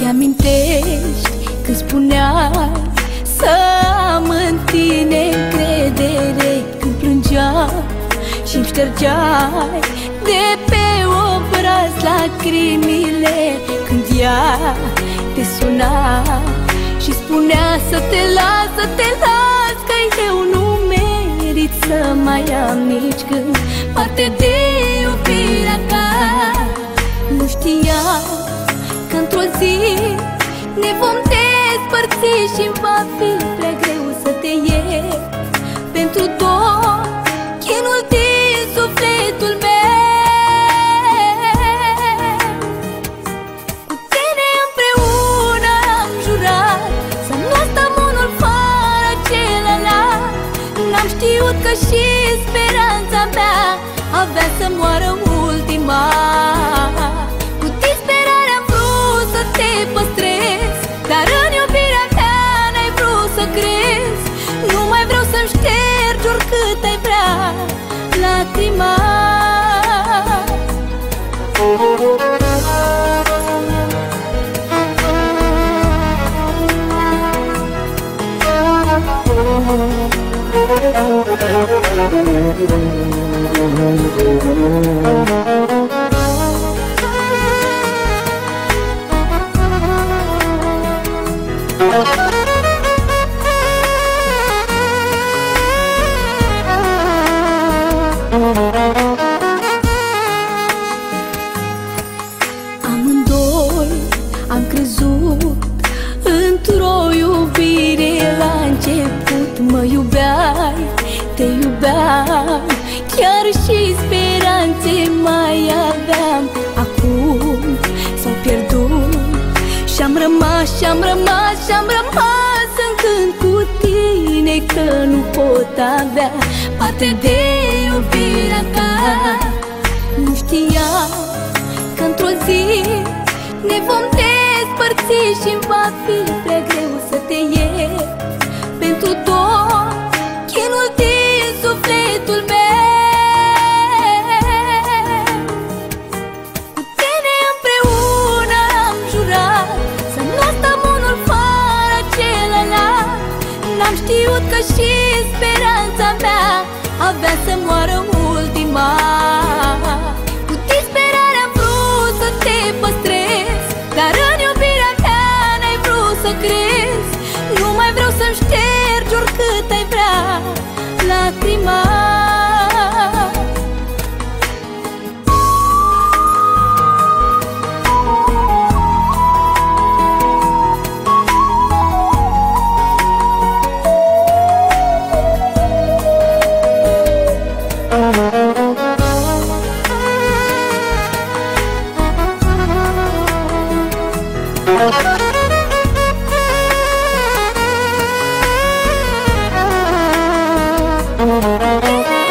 Ți-amintești când spuneai să am în tine încredere, când plângeai și-mi ștergeai de pe obraz lacrimile, când ea te suna și spunea să te las, să te las, că eu nu merit să mai am nici când parte de iubirea ta. Nu știa că într-o zi ne vom despărți și va fi prea greu să te iert pentru tot chinul din sufletul meu. Cu tine împreună am jurat să nu stăm unul fără celălalt. N-am știut că și speranța mea avea să moară ultima. Cu disperare am vrut să te păstrez, dar în iubirea mea n-ai vrut să crezi. Nu mai vreau să-mi ștergi oricât ai vrea lacrima. Amândoi am crezut într-o iubire la început. Mă iubeai, te iubeam, chiar și speranțe mai aveam. Acum s-au pierdut și-am rămas, și-am rămas, și-am rămas în gând cu tine, că nu pot avea parte de iubirea ta. Nu știam că într-o zi ne vom despărți și-mi va fi prea greu să te iert pentru tot chinul din sufletul meu. Cu tine împreună am jurat să nu stăm unul fără celălalt. N-am știut că și speranța mea avea să moară ultima. Cu disperare am vrut să te păstrez, dar în iubirea mea n-ai vrut să crezi. Nu mai vreau să-mi ștergi oricât ai vrea lacrima.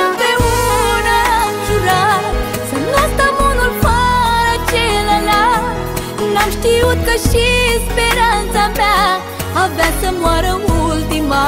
Împreună am jurat să nu stăm unul fără celălalt. N-am știut că și speranța mea avea să moară ultima.